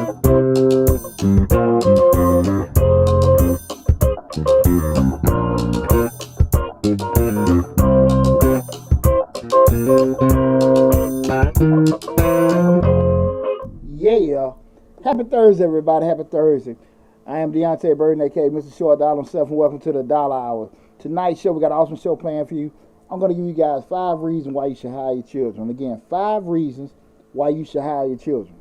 Yeah. Happy Thursday, everybody. Happy Thursday. I am Deonte Burden, aka Mr. Short Dollar himself, and welcome to the Dollar Hour. Tonight's show, we got an awesome show planned for you. I'm going to give you guys 5 reasons why you should hire your children. Again, 5 reasons why you should hire your children.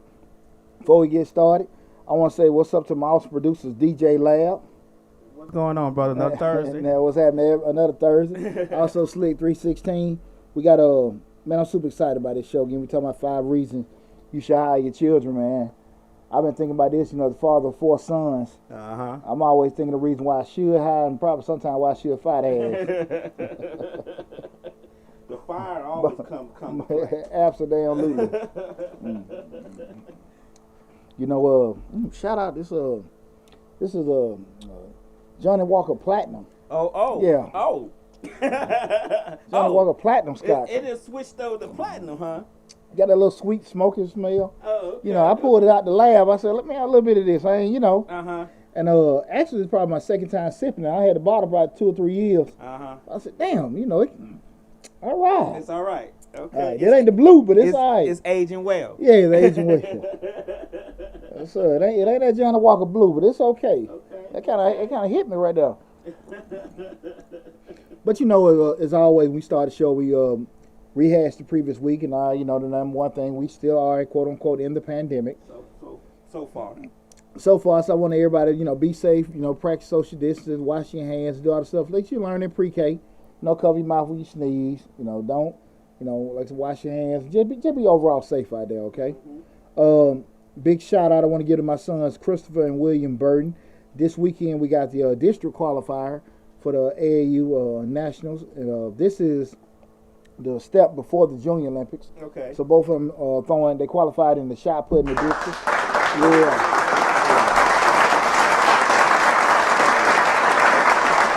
Before we get started, I want to say what's up to my awesome producers, DJ Lab. What's going on, brother? Another Thursday. Now, what's happening? Another Thursday. Also, Slick 316. We got man, I'm super excited about this show. Again, we talking about 5 reasons you should hire your children, man. I've been thinking about this, the father of 4 sons. Uh-huh. I'm always thinking the reason why I should hire and probably sometimes why I should fire their ass. The fire always come Absolutely. Shout out this is Johnny Walker Platinum. Oh. Yeah. Oh. Johnny Walker Platinum Scotch. It is switched over to platinum, huh? Got that little sweet smoky smell. Oh, okay. I pulled it out the lab. I said, let me have a little bit of this. Uh-huh. And actually, it's probably my second time sipping it. I had the bottle about 2 or 3 years. Uh-huh. I said, damn, all right. It's all right. Okay. All right. It ain't the blue, but it's all right. It's aging well. Yeah, it's aging well. So it ain't that Johnny Walker blue, but it's okay. It kind of hit me right there. But as always, we start the show, we rehashed the previous week, and the number one thing, we still are, quote unquote, in the pandemic. So far. So I want everybody, be safe, practice social distance, wash your hands, do all the stuff like you learn in pre-K. Cover your mouth when you sneeze. Don't, like to wash your hands. Just be overall safe out there, okay? Mm-hmm. Big shout out I want to give to my sons, Christopher and William Burden. This weekend we got the district qualifier for the AAU Nationals. And this is the step before the Junior Olympics. Okay. So both of them they qualified in the shot put in the district. Yeah.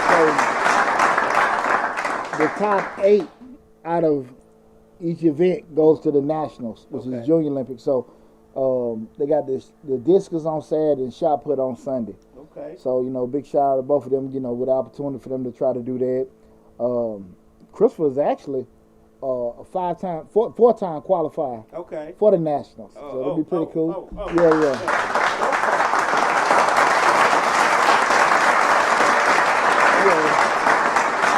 So the top 8 out of each event goes to the Nationals, which is the Junior Olympics. So they got the discus on Saturday and shot put on Sunday. Okay. So, big shout out to both of them, with the opportunity for them to try to do that. Christopher is actually a 4-time qualifier for the Nationals. So it'll be pretty cool. Yeah.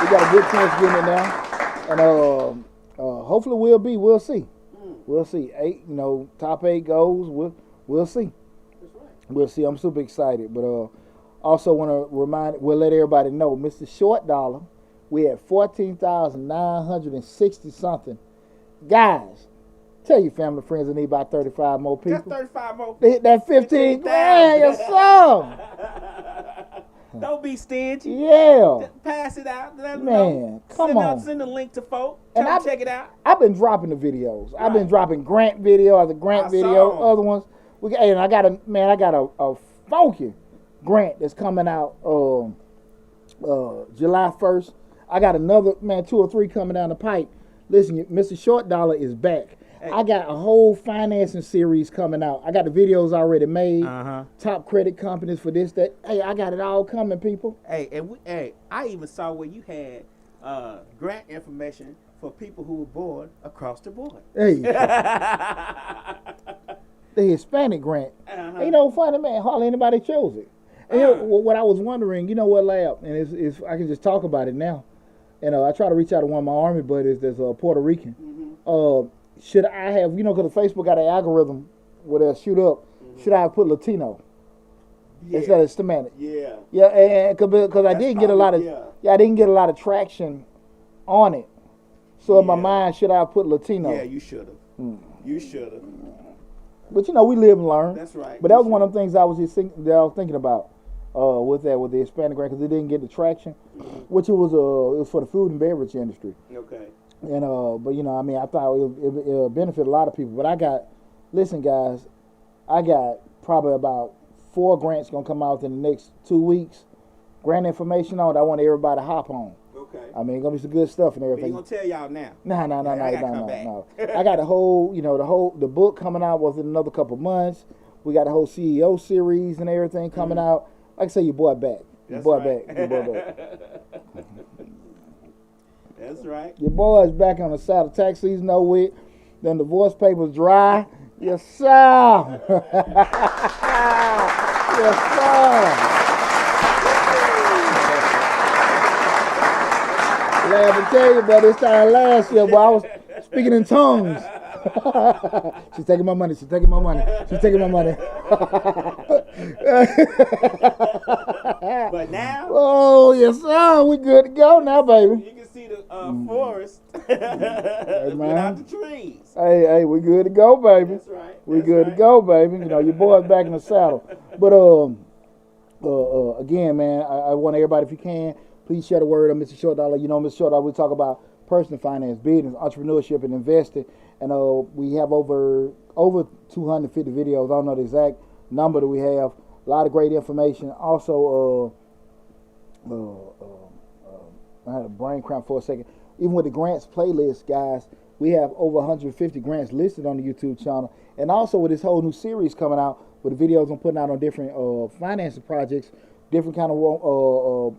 We got a good chance getting it now. And hopefully we'll see. We'll see. 8, top 8 goes. We'll see. That's right. We'll see. I'm super excited. But also want to we'll let everybody know, Mr. Short Dollar, we had 14,960 something. Guys, tell your family, friends, I need about 35 more people. Just 35 more. They hit that 15 grand, your son. Don't be stingy. Yeah. Just pass it out. Let them Man, know. come on. Send a link to folk. And Tell them check it out. I've been dropping the videos. I've been Right. dropping Grant video after Grant I video, saw 'em. other ones. And I got a funky Grant that's coming out July 1st. I got another 2 or 3 coming down the pipe. Listen, Mr. Short Dollar is back. Hey. I got a whole financing series coming out. I got the videos already made. Uh-huh. Top credit companies for this, that. Hey, I got it all coming, people. Hey, I even saw where you had grant information for people who were born across the board. Hey. The Hispanic grant. Funny, man, hardly anybody chose it. And what I was wondering, what, Lab, and it's I can just talk about it now. And I try to reach out to one of my Army buddies that's Puerto Rican. Mm-hmm. Should I have, because Facebook got an algorithm where they'll shoot up, should I have put Latino instead of Hispanic? Yeah. Yeah, and because I didn't get a lot of, I didn't get a lot of traction on it. So in my mind, should I have put Latino? Yeah, you should have. You should have. But we live and learn. That's right. But that was one of the things I was thinking about with the Hispanic grant, because it didn't get the traction, which it was for the food and beverage industry. Okay. And but I thought it'll benefit a lot of people. But listen, guys, I got probably about 4 grants gonna come out in the next 2 weeks. Grant information on it. I want everybody to hop on. Okay. It's gonna be some good stuff and But everything. you gonna tell y'all now? No. I gotta come back. I got the book coming out within another couple months. We got the whole CEO series and everything coming out. Like I say, your boy back. Your boy back. Your boy back. That's right. Your boy is back on the saddle. Tax season over with. Then the divorce papers dry. Yes, sir. Yes, sir. Glad to tell you about this time last year, boy, I was speaking in tongues. She's taking my money. She's taking my money. She's taking my money. But now, oh yes, sir. We good to go now, baby. you can see the forest without the trees. Hey, we good to go, baby. That's right. We good to go, baby. You know, your boy's back in the saddle. But again, man, I want everybody, if you can, please share the word of Mr. Short Dollar. You know, Mr. Short Dollar, we talk about personal finance, business, entrepreneurship, and investing. And we have over 250 videos. I don't know the exact number that we have. A lot of great information. Also, I had a brain cramp for a second. Even with the grants playlist, guys, we have over 150 grants listed on the YouTube channel. And also with this whole new series coming out, with the videos I'm putting out on different financing projects, different kind of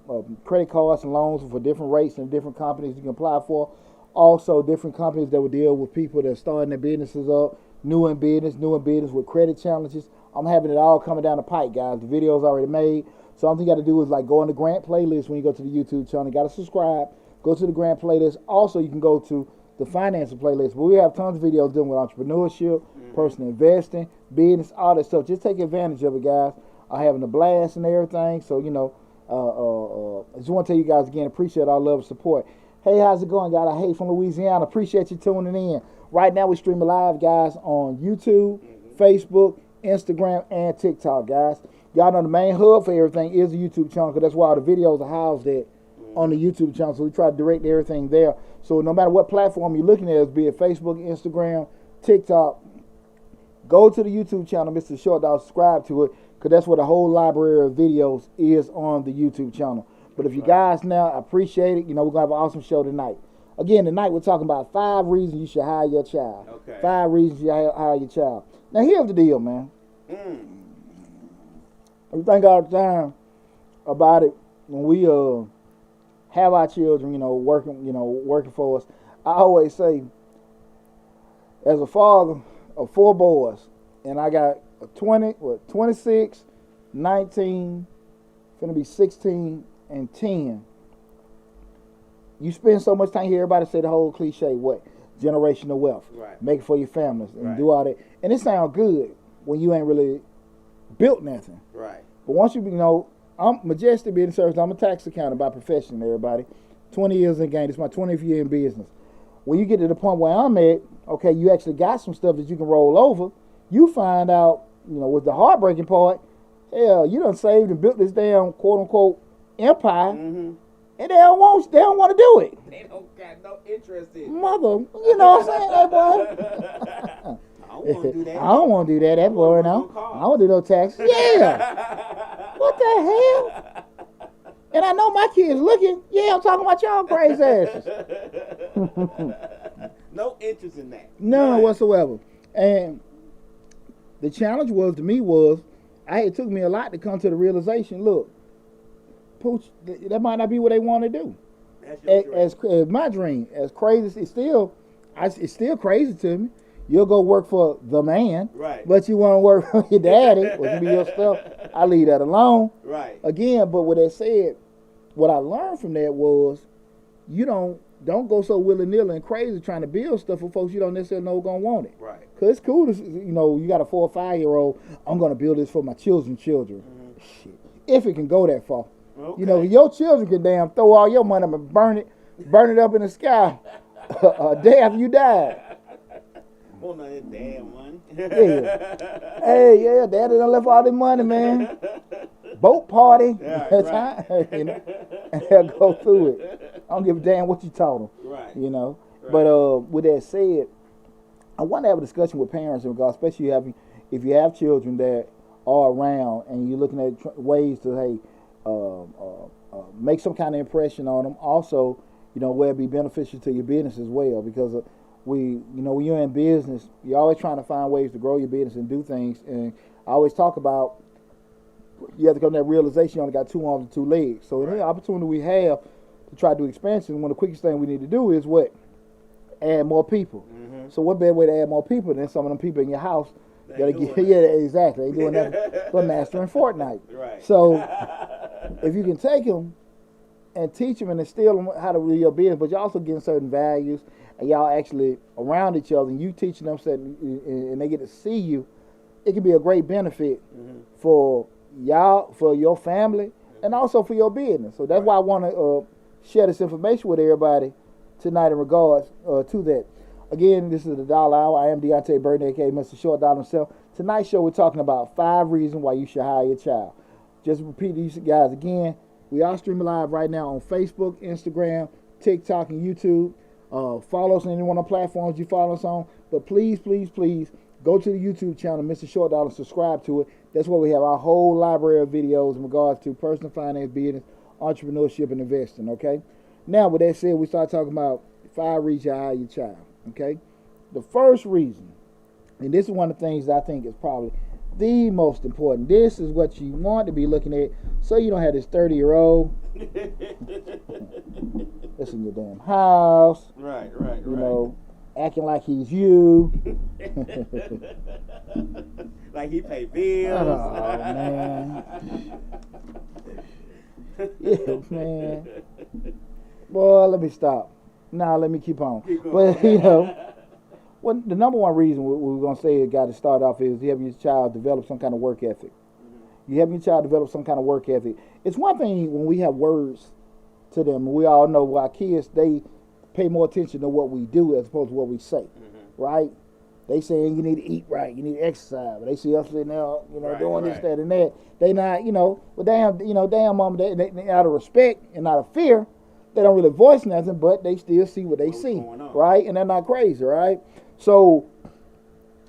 credit cards and loans for different rates and different companies you can apply for. Also, different companies that will deal with people that are starting their businesses up, new in business with credit challenges. I'm having it all coming down the pipe, guys. The video's already made. So all you got to do is like go on the grant playlist when you go to the YouTube channel. You got to subscribe. Go to the grant playlist. Also, you can go to the financing playlist. But we have tons of videos dealing with entrepreneurship, personal investing, business, all that stuff. Just take advantage of it, guys. I'm having a blast and everything. So, you know, I just want to tell you guys again, appreciate all love and support. Hey, how's it going, guys? Hey, from Louisiana. Appreciate you tuning in. Right now, we're streaming live, guys, on YouTube, Facebook, Instagram, and TikTok, guys. Y'all know the main hub for everything is the YouTube channel, because that's where all the videos are housed at on the YouTube channel. So we try to direct everything there. So no matter what platform you're looking at, be it Facebook, Instagram, TikTok, go to the YouTube channel, Mr. Short Dog, subscribe to it, because that's where the whole library of videos is on the YouTube channel. But if you guys now, I appreciate it. You know, we're going to have an awesome show tonight. Again, tonight we're talking about 5 reasons you should hire your child. Okay. 5 reasons you should hire your child. Now, here's the deal, man. We think all the time about it when we have our children, working for us. I always say, as a father of 4 boys, and I got 26, 19, finna be 16, and 10. You spend so much time here, everybody say the whole cliche, what? Generational wealth. Right. Make it for your families and Right. do all that. And it sounds good when you ain't really built nothing. Right. But once I'm Majestic Business Services. I'm a tax accountant by profession, everybody. 20 years in the game. It's my 20th year in business. When you get to the point where I'm at, okay, you actually got some stuff that you can roll over. You find out, with the heartbreaking part, hell, you done saved and built this damn quote-unquote empire, and they don't want to do it. They don't got no interest in it. Mother, you know what I'm saying, that boy? I don't want to do that. I don't want to do that. That boy, now. I don't want to do no taxes. Yeah. What the hell? And I know my kids looking. Yeah, I'm talking about y'all crazy asses. No interest in that. None whatsoever. And the challenge it took me a lot to come to the realization, look, Pooch, that might not be what they want to do. That's your dream. As my dream, as crazy, it's still crazy to me. You'll go work for the man, Right. but you want to work for your daddy, which will be your stuff. I leave that alone. Right. Again, but with that said, what I learned from that was you don't go so willy-nilly and crazy trying to build stuff for folks you don't necessarily know gonna want it. Right. Because it's cool to, you got a 4 or 5-year-old, I'm going to build this for my children. Shit. If it can go that far. Okay. Your children can damn throw all your money up and burn it up in the sky a day after you die. Want none of that damn money. Yeah. Hey, yeah, daddy done left all this money, man. Boat party. Yeah, right. And they'll go through it. I don't give a damn what you taught them. Right. Right. Right. But with that said, I want to have a discussion with parents in regards, especially if you have children that are around and you're looking at ways to, make some kind of impression on them. Also, where it be beneficial to your business as well, because when you're in business, you're always trying to find ways to grow your business and do things. And I always talk about you have to come to that realization you only got 2 arms and 2 legs. So any opportunity we have to try to do expansion, one of the quickest thing we need to do is what? Add more people. Mm-hmm. So what better way to add more people than some of them people in your house? They Get, yeah, exactly. They doing that for mastering Fortnite. Right. So if you can take them and teach them and instill them how to run your business, but you're also getting certain values, and y'all actually around each other, and you teaching them certain, and they get to see you, it can be a great benefit for y'all, for your family, and also for your business. So that's why I want to share this information with everybody tonight in regards to that. Again, this is the Dollar Hour. I am Deonte Burden, aka Mr. Short Dollar himself. Tonight's show, we're talking about 5 reasons why you should hire your child. Just to repeat these guys again. We are streaming live right now on Facebook, Instagram, TikTok, and YouTube. Follow us on any one of the platforms you follow us on. But please, please, please go to the YouTube channel, Mr. Short Dollar, and subscribe to it. That's where we have our whole library of videos in regards to personal finance, business, entrepreneurship, and investing. Okay. Now, with that said, we start talking about 5 reasons you hire your child. Okay. The first reason, and this is one of the things I think is probably the most important. This is what you want to be looking at, so you don't have this 30-year-old that's in your damn house. Right. You know, acting like he's you. Like he pay bills. Oh, man. Yeah, man. Boy, let me stop. Nah, let me keep on. But, you know, the number one reason we're going to say it got to start off is you have your child develop some kind of work ethic. You have your child develop some kind of work ethic. It's one thing when we have words to them. We all know our kids, they pay more attention to what we do as opposed to what we say, right? They saying you need to eat right, you need to exercise. But they see us sitting there, doing this, that, and that. They not, but damn mama, they out of respect and out of fear, they don't really voice nothing, but they still see what they see, right? And they're not crazy, right? So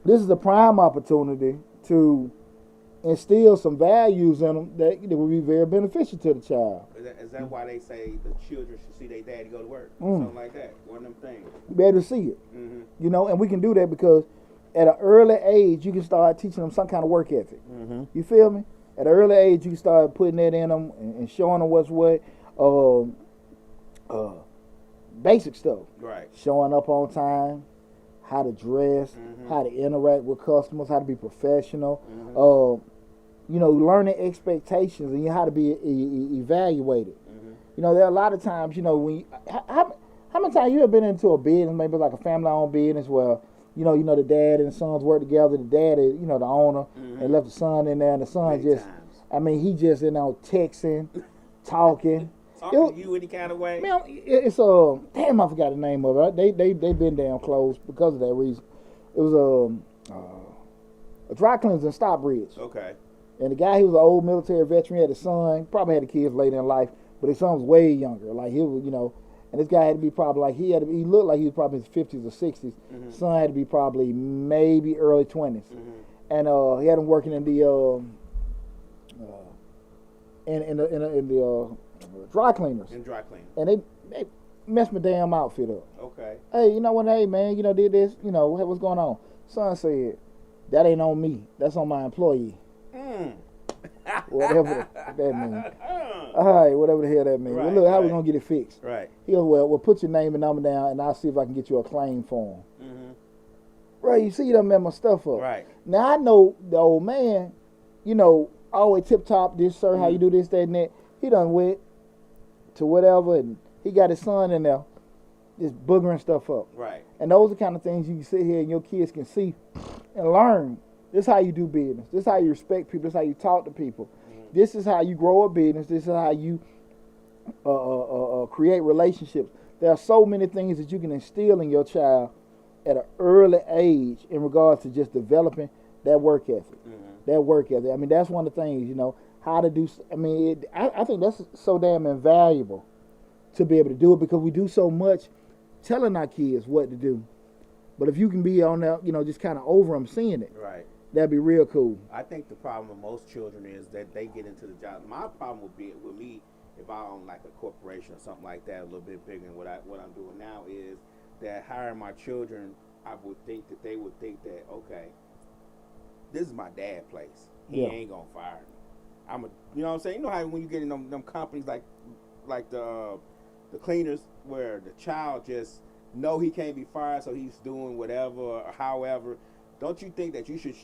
this is a prime opportunity to instill some values in them that will be very beneficial to the child. Is that why they say the children should see their daddy go to work? Something like that. One of them things. Be able to see it. And we can do that because at an early age, you can start teaching them some kind of work ethic. You feel me? At an early age, you can start putting that in them and showing them what's what. Basic stuff. Right. Showing up on time, how to dress, how to interact with customers, how to be professional. Learning expectations and how to be evaluated. There are a lot of times, when how many times you have been into a business, maybe like a family-owned business where, the dad and the sons work together. The dad is, the owner, and left the son in there, and the son he just texting, talking. Talking to you any kind of way? Man, it's damn, I forgot the name of it. They been damn close because of that reason. It was a dry cleanser in Stockbridge. Okay. And the guy, he was an old military veteran. He had a son, probably had the kids later in life, but his son was way younger. Like he was, and this guy had to be probably like he looked like he was probably in his 50s or 60s. Son had to be probably maybe early 20s, and he had him working in the dry cleaners. In dry cleaners. And they messed my damn outfit up. Okay. Hey, hey man, did this, hey, what's going on? Son said, that ain't on me. That's on my employee. Whatever that means. All right, whatever the hell that means. Right, well, look, how we gonna get it fixed? Right. He goes, well, put your name and number down, and I'll see if I can get you a claim form. Right, you see them at my stuff up. Right. Now I know the old man, always tip top. This sir, how you do this, that, and that. He done went to whatever, and he got his son in there, just boogering stuff up. Right. And those are the kind of things you can sit here and your kids can see and learn. This is how you do business. This is how you respect people. This is how you talk to people. This is how you grow a business. This is how you create relationships. There are so many things that you can instill in your child at an early age in regards to just developing that work ethic. That work ethic. I mean, that's one of the things, how to do. I mean, I think that's so damn invaluable to be able to do it because we do so much telling our kids what to do. But if you can be on there, just kind of over them seeing it. Right. That'd be real cool. I think the problem with most children is that they get into the job. My problem would be with me if I own like a corporation or something like that, a little bit bigger than what I'm doing now, is that hiring my children, I would think that they would think that, okay, this is my dad's place. He Yeah. ain't gonna fire me. You know what I'm saying? You know how when you get in them companies like the cleaners where the child just know he can't be fired, so he's doing whatever or however. Don't you think that you should,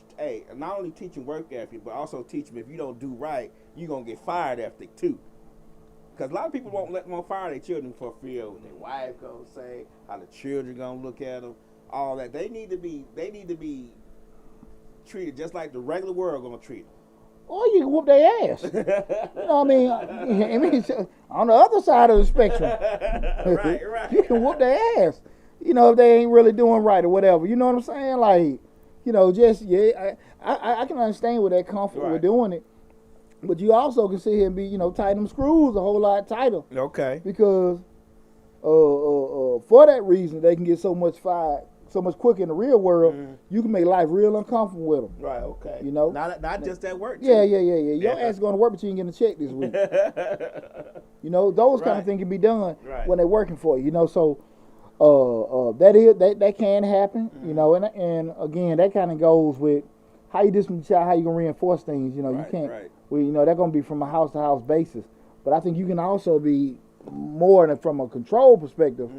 not only teach him work ethic, but also teach him if you don't do right, you're going to get fired ethic too. Because a lot of people won't fire their children for fear of what their wife going to say, how the children going to look at them, all that. They need to be treated just like the regular world going to treat them. Or you can whoop their ass. You know what I mean, on the other side of the spectrum. Right. You can whoop their ass. You know, if they ain't really doing right or whatever. You know what I'm saying? Like, you know, just, I can understand where that comfort with doing it. But you also can sit here and be, you know, tighten them screws a whole lot tighter. Okay. Because for that reason, they can get so much fired so much quicker in the real world, you can make life real uncomfortable with them. Right, okay. You know? Not just at work, too. Yeah. Your ass is going to work, but you ain't getting a check this week. You know, those kind of things can be done when they're working for you. You know, so that can happen, you know, and again, that kind of goes with how you discipline the child, how you going to reinforce things. You know, you can't, you know, they're going to be from a house-to-house basis. But I think you can also be more from a control perspective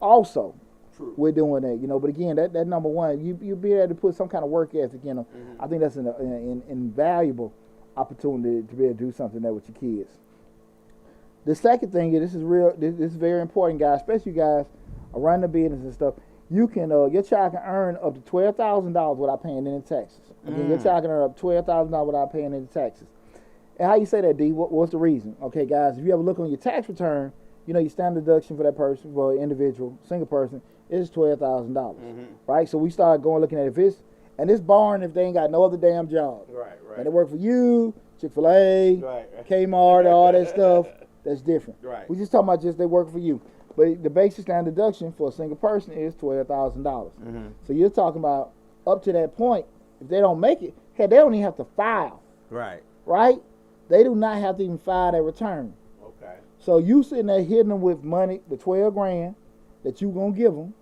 also. True. We're doing that, you know. But again, that number one, you be able to put some kind of work ethic in them. I think that's an invaluable opportunity to be able to do something there with your kids. The second thing is, this is very important, guys, especially you guys around the business and stuff. You can your child can earn up to $12,000 without paying any taxes. Again, your child can earn up to $12,000 without paying any taxes. And how you say that, D? What's the reason? Okay, guys, if you ever look on your tax return, you know your standard deduction for that person, for an individual, single person, is $12,000, right? So we start looking at this barn if they ain't got no other damn job. Right. And they work for you, Chick-fil-A, Kmart, all that stuff. That's different. Right. We just talking about they work for you. But the basic standard deduction for a single person is $12,000. So you're talking about up to that point, if they don't make it, they don't even have to file. Right? They do not have to even file their return. Okay. So you sitting there hitting them with money, the $12,000 that you gonna give them,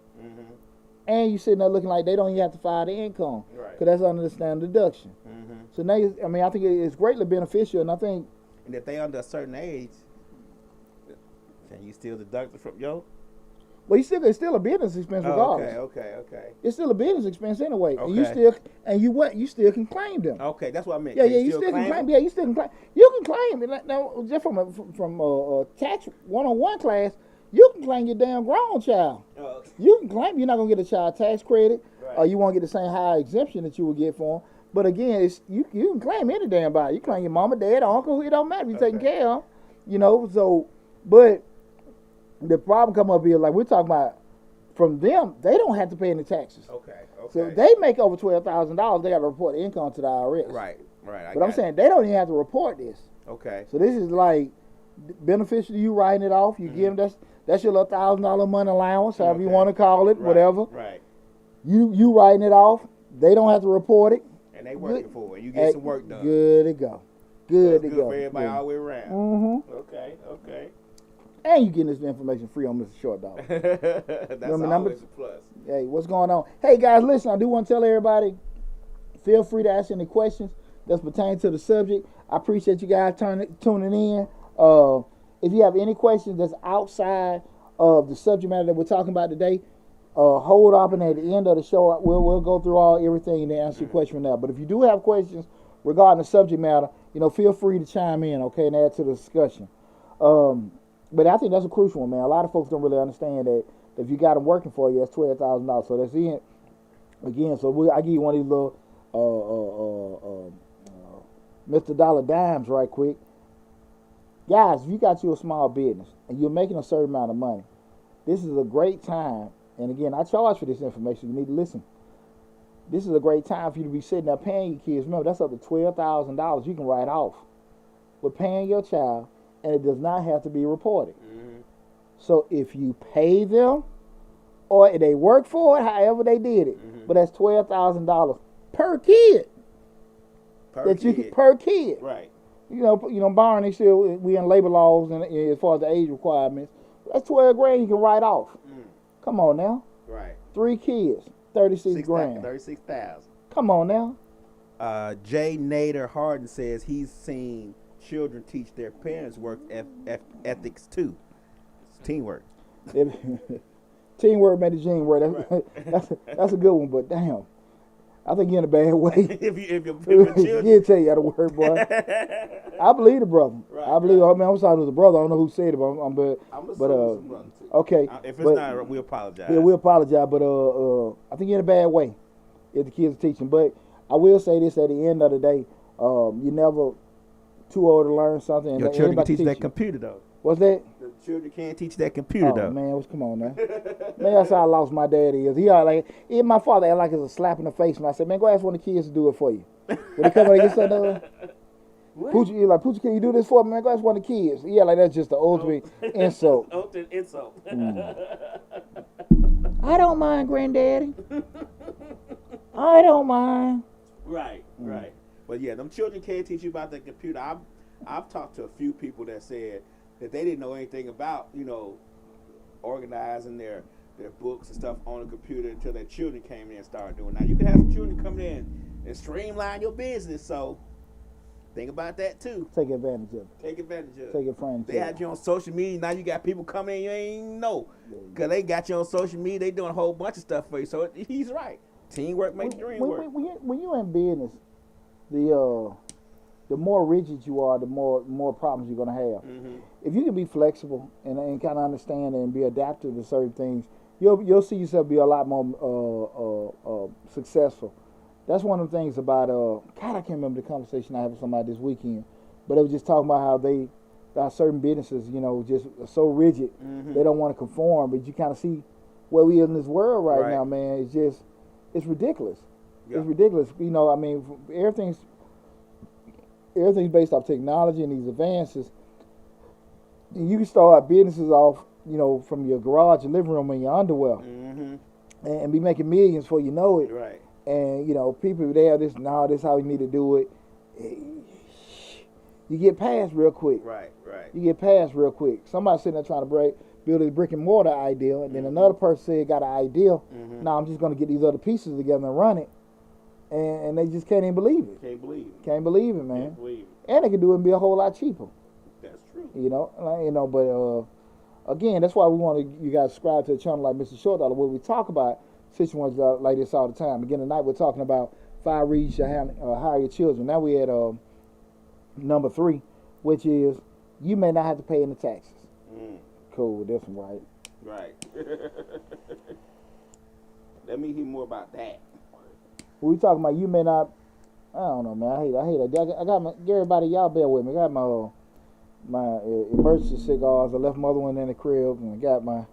and you sitting there looking like they don't even have to file the income, because that's under the standard deduction. So now, I think it's greatly beneficial, and I think. And if they under a certain age, can you still deduct it from yo? Well, it's still a business expense regardless. Okay. It's still a business expense anyway, Okay. and you still can claim them. Okay, that's what I meant. Yeah, you still can claim. Yeah, you still can claim. You can claim it. Now, just from a tax 101 class, you can claim your damn grown child. Okay. You can claim you're not gonna get a child tax credit, or you won't get the same high exemption that you would get for them. But again, you can claim any damn body. You claim your mama, dad, uncle. It don't matter. You're taking care of. You know. So, but the problem come up here, like we're talking about, from them, they don't have to pay any taxes. Okay. So if they make over $12,000, they got to report income to the IRS. Right. But I'm saying they don't even have to report this. Okay. So this is like beneficial to you writing it off. You give them that's your little $1,000 money allowance, however you want to call it, whatever. Right. You writing it off. They don't have to report it. And they working for it. You get some work done. Good to go. Good to go. For everybody all the way around. Okay. And you getting this information free on Mr. Short Dollar. That's always a plus. Hey, what's going on? Hey, guys, listen, I do want to tell everybody, feel free to ask any questions that's pertaining to the subject. I appreciate you guys tuning in. If you have any questions that's outside of the subject matter that we're talking about today, hold up, and at the end of the show, we'll go through everything and answer your question from there. But if you do have questions regarding the subject matter, feel free to chime in, okay, and add to the discussion. But I think that's a crucial one, man. A lot of folks don't really understand that if you got them working for you, that's $12,000. So that's it. Again, I give you one of these little Mr. Dollar Dimes right quick. Guys, if you got you a small business and you're making a certain amount of money, this is a great time. And again, I charge for this information. You need to listen. This is a great time for you to be sitting there paying your kids. Remember, that's up to $12,000 you can write off with paying your child, and it does not have to be reported. So if you pay them, or they work for it, however they did it, but that's $12,000 per kid. Per kid. Right. Barring they still we in labor laws and as far as the age requirements. That's $12,000 you can write off. Come on now. Right. 3 kids, $36,000. 36,000. Come on now. Jay Nader Harden says he's seen children teach their parents work ethics too. It's teamwork. Teamwork made the gene work. That's a good one, but damn. I think you're in a bad way. if your children. He'll tell you how to work, boy. I believe the brother. Right, I believe. right. I mean, I'm sorry it was a brother. I don't know who said it, but I'm brother too. Okay. If it's not, we apologize. Yeah, we apologize, but I think you're in a bad way if the kids are teaching. But I will say this: at the end of the day, you're never too old to learn something. Your children can teach that computer though. What's that? The children can't teach that computer though. Man, come on now. Man, that's how I lost my daddy. Even my father act like it's a slap in the face when I said, man, go ask one of the kids to do it for you. When they come and get something done, Poochie, can you do this for me? Man, go ask one of the kids. Yeah, like that's just the ultimate insult. Ultimate insult. I don't mind, granddaddy. I don't mind. Right. But yeah, them children can't teach you about the computer. I've talked to a few people that said that they didn't know anything about, organizing their books and stuff on the computer until their children came in and started doing. Now you can have some children come in and streamline your business. So think about that too. Take advantage of it. Take advantage of it. Take advantage. They had you on social media. Now you got people coming in you ain't know because they got you on social media. They doing a whole bunch of stuff for you. So he's right. Teamwork makes the dream work. When you're in business, the more rigid you are, the more problems you're gonna have. Mm-hmm. If you can be flexible and kind of understand and be adaptive to certain things, you'll see yourself be a lot more successful. That's one of the things about God, I can't remember the conversation I had with somebody this weekend, but it was just talking about how certain businesses, just are so rigid, they don't want to conform. But you kind of see where we are in this world right now, man. It's ridiculous. Yeah. It's ridiculous. Everything's based off technology and these advances. You can start businesses off, from your garage, your living room, and your underwear, and be making millions before you know it. Right. And people they have this. No, this is how you need to do it. You get past real quick. Right. You get past real quick. Somebody sitting there trying to build a brick and mortar idea, and then another person said got an idea. Now I'm just going to get these other pieces together and run it. And they just can't even believe it. Can't believe it, man. Can't believe it. And they can do it and be a whole lot cheaper. That's true. But again, that's why we want you guys subscribe to the channel like Mr. Short Dollar, where we talk about situations like this all the time. Again, tonight we're talking about 5 reasons you hire your children. Now we at number 3, which is you may not have to pay any taxes. Cool, that's right. Right. Let me hear more about that. We talking about you may not. I don't know, man. I hate that. I got my everybody. Y'all bear with me. I got my emergency cigars. I left my other one in the crib, and I got my.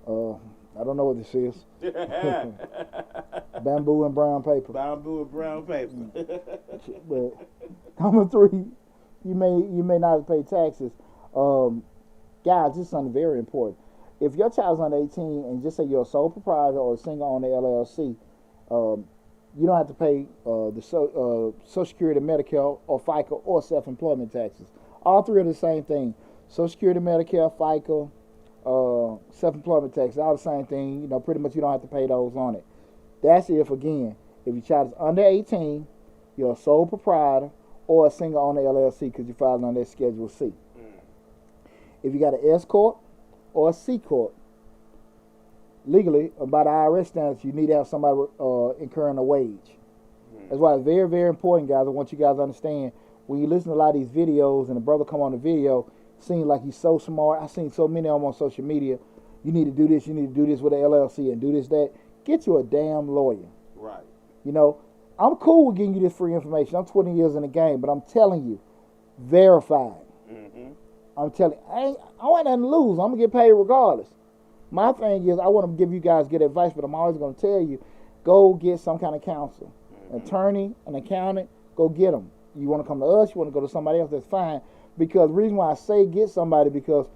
I don't know what this is. Bamboo and brown paper. But number 3, you may not have to pay taxes. Guys, this is something very important. If your child's under 18 and just say you're a sole proprietor or a single owner LLC, you don't have to pay the Social Security, Medicare, or FICA, or self-employment taxes. All 3 are the same thing. Social Security, Medicare, FICA, self-employment taxes, all the same thing. Pretty much you don't have to pay those on it. That's if your child is under 18, you're a sole proprietor or a single owner LLC because you filed on that Schedule C. If you got an S corp or a C corp, legally, by the IRS standards, you need to have somebody incurring a wage. That's why it's very, very important, guys. I want you guys to understand, when you listen to a lot of these videos and the brother come on the video, seems like he's so smart. I've seen so many of them on social media. You need to do this. You need to do this with an LLC and do this, that. Get you a damn lawyer. Right. I'm cool with giving you this free information. I'm 20 years in the game, but I'm telling you, verified. I'm telling you, I want nothing to lose. I'm going to get paid regardless. My thing is, I want to give you guys good advice, but I'm always going to tell you, go get some kind of counsel. An attorney, an accountant, go get them. You want to come to us, you want to go to somebody else, that's fine. Because the reason why I say get somebody, because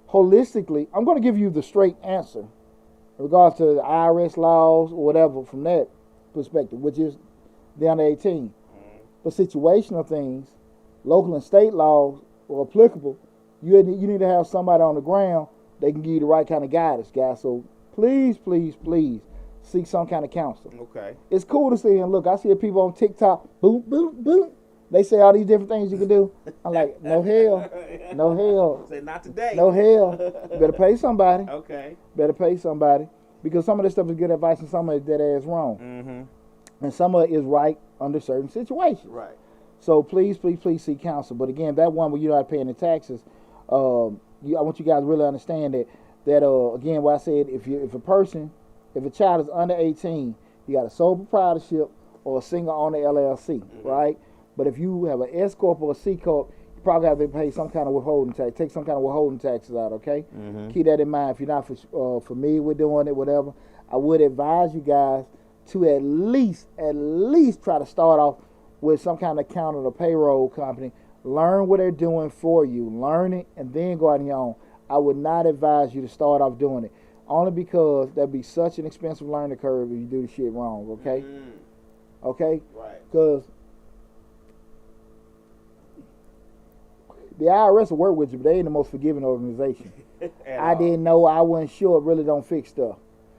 holistically, I'm going to give you the straight answer in regards to the IRS laws or whatever from that perspective, which is down to 18. But situational things, local and state laws are applicable. You need to have somebody on the ground. They can give you the right kind of guidance, guys. So please, please, please seek some kind of counsel. Okay. It's cool to see, and look, I see people on TikTok, boom, boom, boom. They say all these different things you can do. I'm like, no hell, no hell. Say not today. No hell. Better pay somebody. Okay. Better pay somebody. Because some of this stuff is good advice and some of it dead ass wrong. Mm-hmm. And some of it is right under certain situations. Right. So please seek counsel. But again, that one where you're not paying the taxes, I want you guys to really understand that again, what I said, if a child is under 18, you got a sole proprietorship or a single owner LLC, right? But if you have an S corp or a C corp, you probably have to pay some kind of withholding tax. Take some kind of withholding taxes out, okay? Mm-hmm. Keep that in mind. If you're not familiar with doing it, whatever, I would advise you guys to at least try to start off with some kind of accountant or payroll company. Learn what they're doing for you. Learn it and then go out on your own. I would not advise you to start off doing it. Only because that'd be such an expensive learning curve if you do the shit wrong, okay? Mm-hmm. Okay? Right. Because the IRS will work with you, but they ain't the most forgiving organization. I didn't know, I wasn't sure, it really don't fix stuff.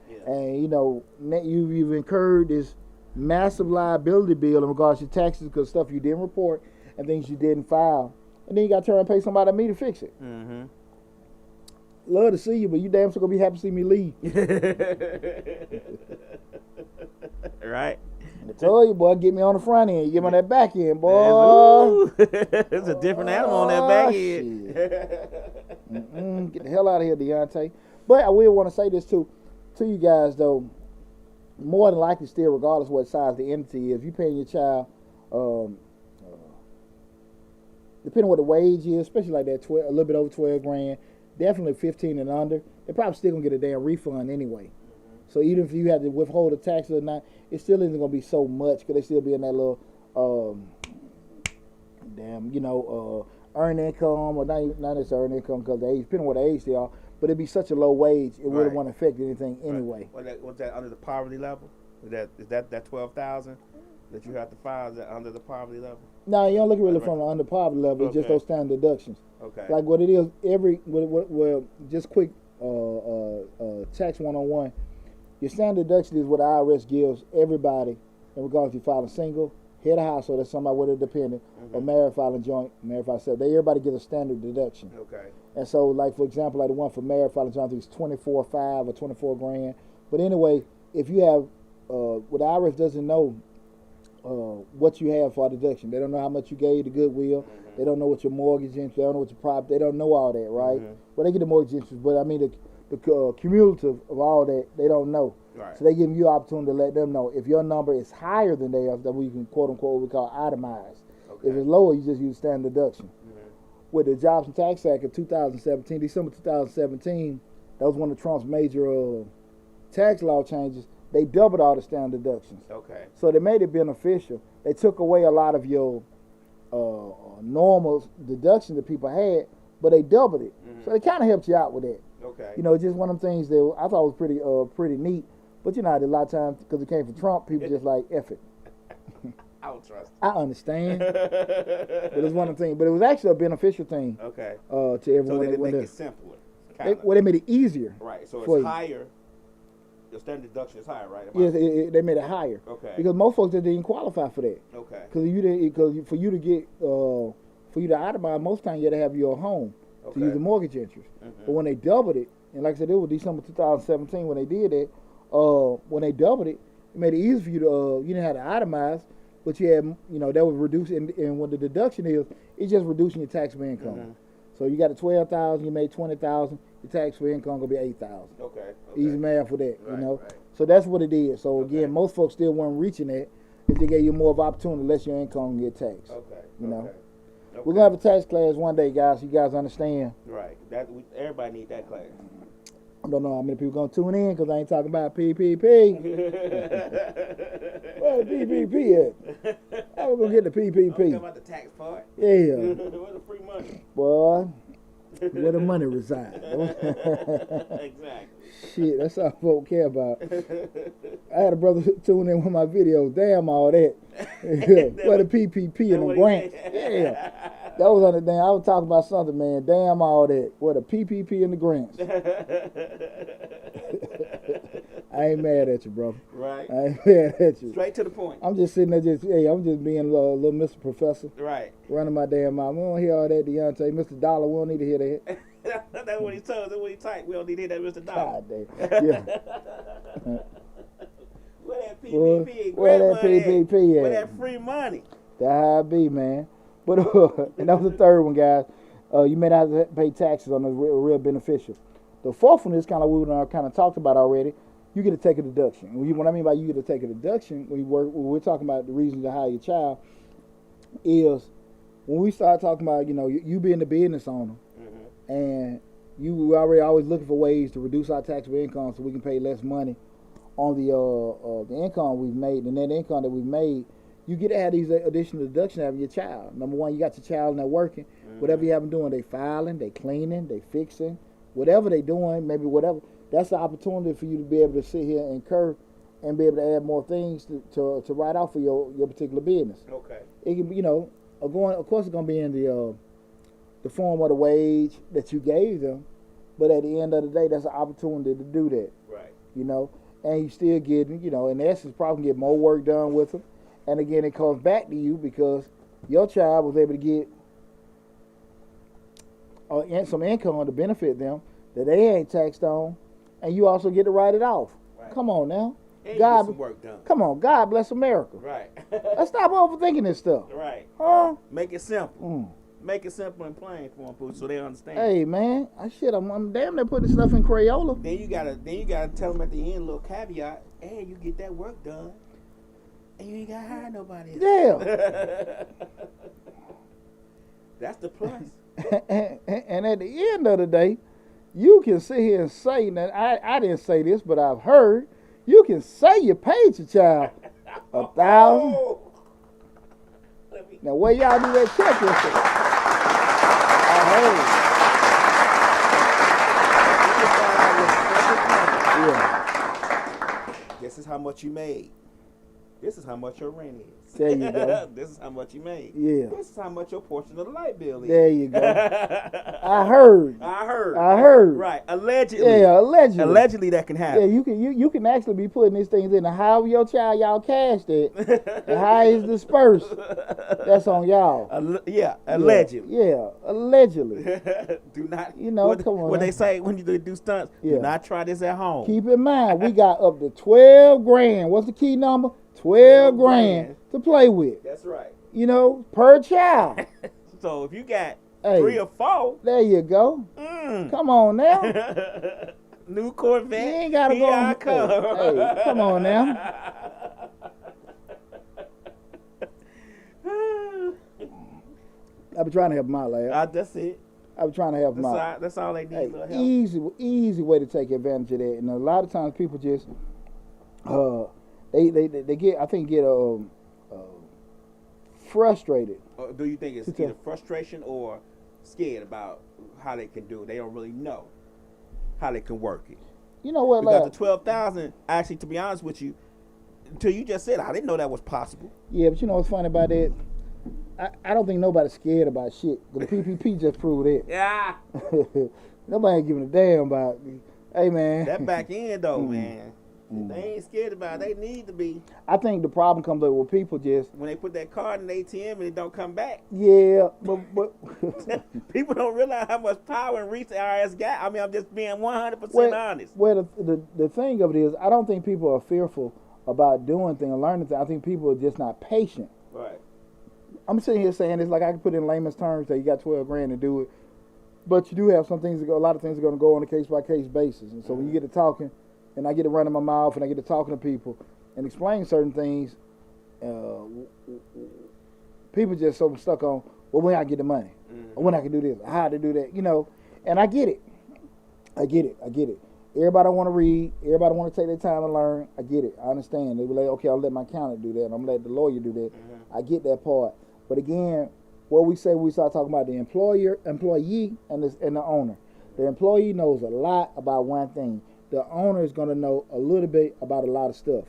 Yeah. And, you know, you've incurred this massive liability bill in regards to taxes because stuff you didn't report and things you didn't file. And then you got to turn and pay somebody like me to fix it. Mm-hmm. Love to see you, but you damn sure going to be happy to see me leave. Right. I told you, boy, get me on the front end. Get me on that back end, boy. There's a different animal on that back end. Get the hell out of here, Deonte. But I will want to say this to you guys, though. More than likely, still, regardless of what size the entity is, if you're paying your child, depending on what the wage is, especially like that, a little bit over 12 grand, definitely 15 and under, they're probably still going to get a damn refund anyway. So even if you have to withhold the taxes or not, it still isn't going to be so much because they still be in that little, earned income, or not necessarily earned income because the age, depending on what age they are, but it'd be such a low wage, it really won't affect anything anyway. Right. What's that under the poverty level? Is that 12,000 that you have to file? Is that under the poverty level? No, you don't look really from the under poverty level. It's just those standard deductions. Okay. Like what it is, well, just quick tax 101. Your standard deduction is what the IRS gives everybody in regards to you filing single, head of household, that's somebody with a dependent, or married filing joint, married filing self. Everybody gets a standard deduction. Okay. And so, like for example, like the one for married filing joint, I think it's 24.5 or 24 grand. But anyway, if you have, what the IRS doesn't know what you have for a deduction. They don't know how much you gave to Goodwill. They don't know what your mortgage interest. They don't know what your property. They don't know all that, right? Well, they get the mortgage interest, but I mean the cumulative of all that, they don't know. Right. So they give you an opportunity to let them know. If your number is higher than theirs, that we can quote unquote what we call itemized. Okay. If it's lower, you just use standard deduction. With the Jobs and Tax Act of 2017, December 2017, that was one of Trump's major tax law changes. They doubled all the standard deductions. Okay. So they made it beneficial. They took away a lot of your normal deductions that people had, but they doubled it. So they kind of helped you out with that. Okay. You know, just one of them things that I thought was pretty neat. But you know, a lot of times because it came from Trump, people just like F it. I don't trust. I understand, but it's one of the things. But it was actually a beneficial thing. Okay. To everyone. So they make it simpler. They made it easier. Right. So it's higher. The standard deduction is higher, right? Yes, they made it higher. Okay. Because most folks didn't qualify for that. Okay. Because for you to itemize, most times you had to have your home to use the mortgage interest. But when they doubled it, and like I said, it was December 2017 when they did that. When they doubled it, it made it easy for you to you didn't have to itemize, but you had that was reduced. And what the deduction is, it's just reducing your taxable income. So you got a $12,000, you made $20,000. Your taxable income gonna be $8,000. Okay. Easy math for that, right, Right. So that's what it is. So again, most folks still weren't reaching that. If they gave you more of an opportunity, less your income get taxed. Okay. Okay. We're gonna have a tax class one day, guys. So you guys understand? Right. Everybody need that class. I don't know how many people gonna tune in because I ain't talking about PPP. Where the PPP at? How we gonna get the PPP? I'm talking about the tax part. Yeah. Where's the free money? Boy, where the money resides. Exactly. Shit, that's all folk care about. I had a brother tune in with my videos. Damn all that. Where the PPP and the grants. Yeah. That was on the thing. I was talking about something, man. Damn all that. Where the PPP and the grants. I ain't mad at you, bro. Right. I ain't mad at you. Straight to the point. I'm just sitting there, I'm just being a little Mr. Professor. Right. Running my damn mouth. We don't hear all that, Deonte. Mr. Dollar, we don't need to hear that. That's what he told. That's what he typed. We don't need to hear that, Mr. Dollar. God damn. Yeah. Where that PPP? Where that PPP at? Where that free money? That's how it be, man. But and that was the third one, guys. You may not have to pay taxes on the real beneficial. The fourth one is kind of what we kind of talked about already. You get to take a deduction. What I mean by you get to take a deduction when we're talking about the reason to hire your child is when we start talking about you being the business owner and we already always looking for ways to reduce our taxable income so we can pay less money on the income we've made, the net income that we've made. You get to have these additional deductions having your child. Number one, you got your child and they're working. Whatever you have them doing, they filing, they cleaning, they fixing, whatever they doing, maybe whatever. That's the opportunity for you to be able to sit here and incur and be able to add more things to write out for your particular business. Okay. It can be, of course it's going to be in the form of the wage that you gave them, but at the end of the day, that's an opportunity to do that. Right. And you still getting, in essence, probably get more work done with them. And again, it comes back to you because your child was able to get some income to benefit them that they ain't taxed on, and you also get to write it off. Right. Come on now. And God, get some work done. Come on, God bless America. Right. Let's stop overthinking this stuff. Right. Huh? Make it simple. Make it simple and plain for them so they understand. Hey man, I'm damn near putting stuff in Crayola. Then you gotta tell them at the end, a little caveat, and you get that work done, and you ain't gotta hire nobody else. Yeah. That's the plus. And at the end of the day, you can sit here and say, now I didn't say this, but I've heard, you can say you paid your child $1,000. Now where y'all do that check yesterday? I heard. Yeah. This is how much you made. This is how much your rent is. There you go. This is how much you made. Yeah. This is how much your portion of the light bill is. There you go. I heard. Right. Allegedly. Yeah, allegedly. Allegedly that can happen. Yeah, you can actually be putting these things in. How your child y'all cashed it and how it's dispersed. That's on y'all. Allegedly. Yeah, allegedly. Do not. Come on. What they say when you do stunts, do not try this at home. Keep in mind, we got up to 12 grand. What's the key number? 12 grand to play with. That's right. Per child. So if you got 3 or 4. There you go. Come on now. New Corvette. You ain't got to go. Hey, come on now. I've been trying to help them out, lad. That's it. I've been trying to help them out. That's all they need. Hey, easy way to take advantage of that. And a lot of times people just they get frustrated. Do you think it's either frustration or scared about how they can do it? They don't really know how they can work it. You know what? Because the 12,000, actually, to be honest with you, until you just said, I didn't know that was possible. Yeah, but you know what's funny about that? I don't think nobody's scared about shit. The PPP just proved it. Yeah. Nobody ain't giving a damn about. Hey man. That back end though, man. They ain't scared about it. They need to be. I think the problem comes up with people just when they put that card in the ATM and it don't come back. Yeah, but people don't realize how much power and reach the IRS got. I mean, I'm just being 100% honest. Well, the thing of it is, I don't think people are fearful about doing things and learning things. I think people are just not patient. Right. I'm sitting here saying this like I can put it in layman's terms that you got 12 grand to do it, but you do have some things. A lot of things are going to go on a case by case basis, and so when you get to talking. And I get to running my mouth, and I get to talking to people and explain certain things. People just so stuck on, well, when I get the money, or when I can do this, or how to do that, And I get it. I get it. Everybody want to read. Everybody want to take their time and learn. I get it. I understand. They be like, okay, I'll let my accountant do that, and I'm gonna let the lawyer do that. I get that part. But again, what we say, we start talking about the employee, and the owner. The employee knows a lot about one thing. The owner is going to know a little bit about a lot of stuff.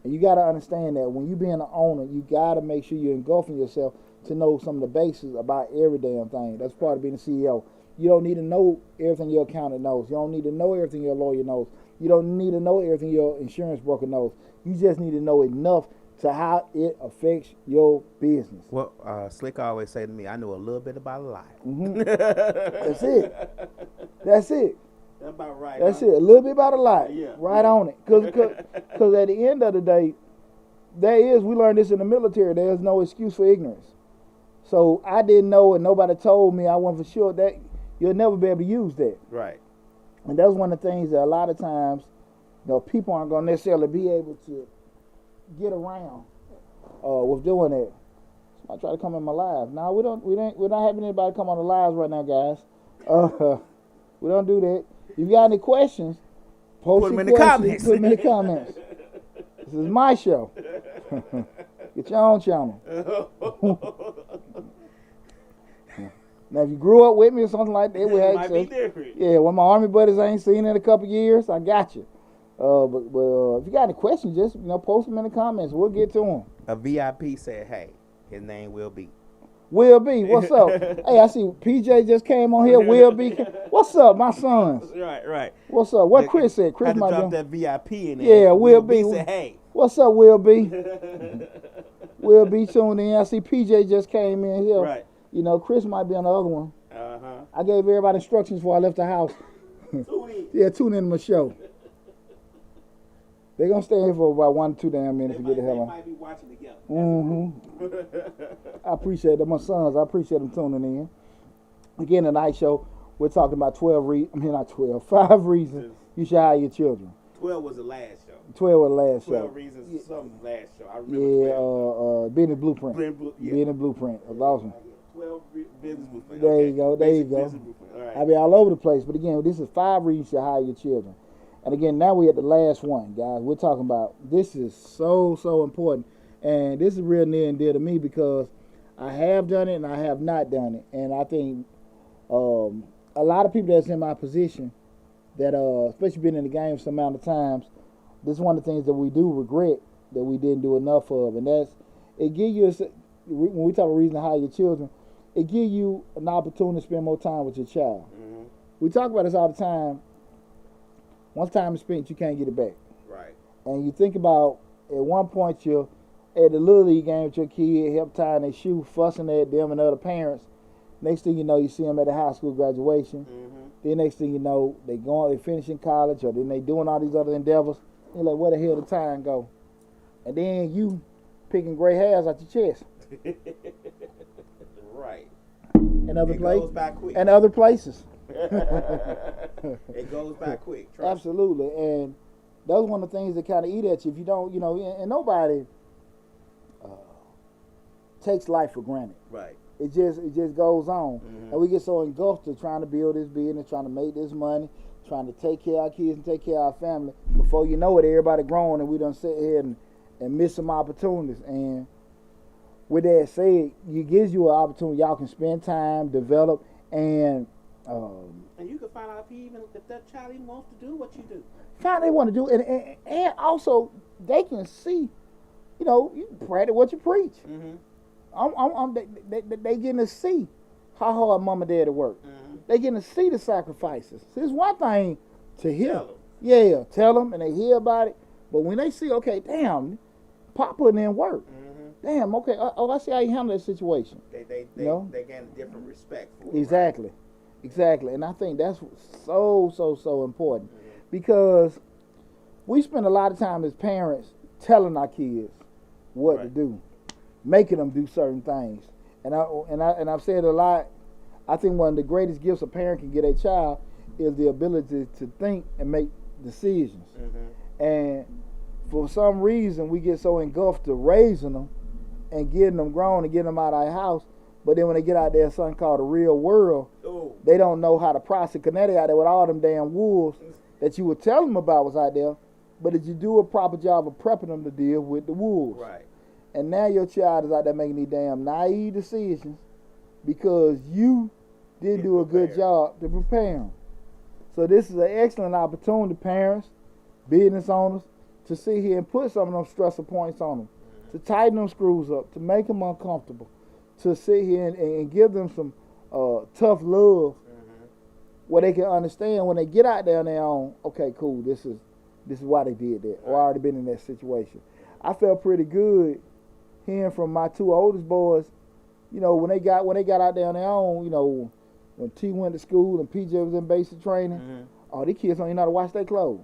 And you got to understand that when you being an owner, you got to make sure you're engulfing yourself to know some of the basics about every damn thing. That's part of being a CEO. You don't need to know everything your accountant knows. You don't need to know everything your lawyer knows. You don't need to know everything your insurance broker knows. You just need to know enough to how it affects your business. Well, Slick always say to me, I know a little bit about a lot. Mm-hmm. That's it. That's it. That's about right. That's it. A little bit about a lot. Yeah. Right on it. Because at the end of the day, we learned this in the military, there's no excuse for ignorance. So I didn't know and nobody told me, I wasn't for sure, that you'll never be able to use that. Right. And that's one of the things that a lot of times, people aren't going to necessarily be able to get around with doing that. Somebody try to come in my live. No, we're not having anybody come on the lives right now, guys. We don't do that. If you got any questions, put them in the comments. Put them in the comments. This is my show. Get your own channel. Now, if you grew up with me or something like that, we had might be different. Yeah, when my Army buddies I ain't seen in a couple years, I got you. But if you got any questions, just post them in the comments. We'll get to them. A VIP said, "Hey, his name Will B." Will B, what's up? Hey, I see PJ just came on here. Will B, what's up, my sons? Right. What's up? What Chris said? Chris had to might drop be. that VIP in there. Yeah, Will B said, "Hey, what's up, Will B?" Will B tuned in. I see PJ just came in here. Right. Chris might be on the other one. Uh-huh. I gave everybody instructions before I left the house. Tune in. Yeah, tune in to my show. They're going to stay here for about 1 or 2 damn minutes to get the hell on. They might be watching together. I appreciate them. My sons, I appreciate them tuning in. Again, tonight's show, we're talking about 5 reasons you should hire your children. 12 was the last show. 12 was the last 12 show. reasons something last show. I remember 12. Business Blueprint. Yeah. Business Blueprint. That was awesome. 12 business blueprint. There Okay. you go. All right. I be all over the place. But again, this is 5 reasons you should hire your children. And again, now we're at the last one, guys. We're talking about, this is so important. And this is real near and dear to me because I have done it and I have not done it. And I think a lot of people that's in my position that, especially been in the game some amount of times, this is one of the things that we do regret that we didn't do enough of. And that's, it gives you, when we talk about reason to hire your children, it gives you an opportunity to spend more time with your child. Mm-hmm. We talk about this all the time. Once time is spent, you can't get it back. Right. And you think about, at one point, you're at the Little League game with your kid, help tying their shoe, fussing at them and other parents. Next thing you know, you see them at the high school graduation. Mm-hmm. Then next thing you know, they finishing college, or then they doing all these other endeavors. You're like, where the hell did time go? And then you picking gray hairs out your chest. Right. And other places. Goes by quick. And other places. It goes by quick. Trust Absolutely. And that's one of the things that kind of eat at you if you don't, and nobody takes life for granted. Right. It just goes on. Mm-hmm. And we get so engulfed to trying to build this business, trying to make this money, trying to take care of our kids and take care of our family. Before you know it, everybody grown and we done sit here and miss some opportunities. And with that said, it gives you an opportunity. Y'all can spend time, develop, and you can find out if that child even wants to do what you do. Find they want to do, and also they can see, you practice what you preach. Mm-hmm. They getting to see how hard mom and dad work. Mm-hmm. They getting to see the sacrifices. See, it's one thing to hear, Tell them, and they hear about it. But when they see, okay, damn, Pop putting in work. Mm-hmm. Damn, okay, I see how you handle that situation. They gain a different respect for it. Exactly. Right? Exactly, and I think that's so important because we spend a lot of time as parents telling our kids what to do, making them do certain things. And I've said a lot. I think one of the greatest gifts a parent can get a child is the ability to think and make decisions. Mm-hmm. And for some reason, we get so engulfed to raising them and getting them grown and getting them out of our house. But then when they get out there, something called the real world, they don't know how to process. Because now they out there with all them damn wolves that you would tell them about was out there. But did you do a proper job of prepping them to deal with the wolves? Right. And now your child is out there making these damn naive decisions because you didn't do a good job to prepare them. So this is an excellent opportunity, parents, business owners, to sit here and put some of them stressor points on them, to tighten them screws up, to make them uncomfortable, to sit here and give them some tough love where they can understand when they get out there on their own. Okay, cool. This is why they did that, or I already been in that situation. I felt pretty good hearing from my two oldest boys. You know, when they got out there on their own. You know, when T went to school and PJ was in basic training. Mm-hmm. Oh, these kids don't even know how to wash their clothes.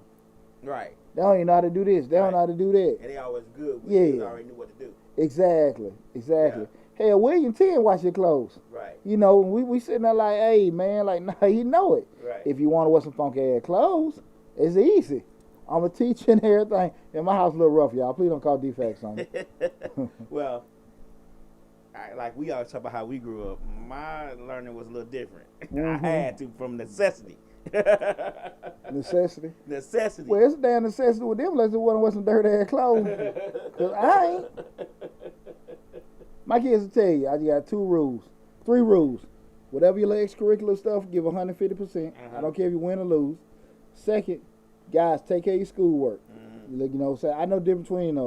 Right. They don't even know how to do this. They don't know how to do that. And they always good. Yeah. They already knew what to do. Exactly. Yeah. Hell, William 10 wash your clothes. Right. You know, we sitting there like, hey, man, like, nah, you know it. Right. If you want to wear some funky ass clothes, it's easy. I'm a teacher and everything. And my house a little rough, y'all. Please don't call defects on me. Well, like we always talk about how we grew up. My learning was a little different. Mm-hmm. I had to from necessity. Necessity? Necessity. Well, it's a damn necessity with them unless they want to wear some dirty ass clothes. Because I ain't. My kids will tell you, I just got 3 rules. Whatever your extracurricular stuff, give 150%. I don't care if you win or lose. Second, guys, take care of your schoolwork. You know, say I know the difference between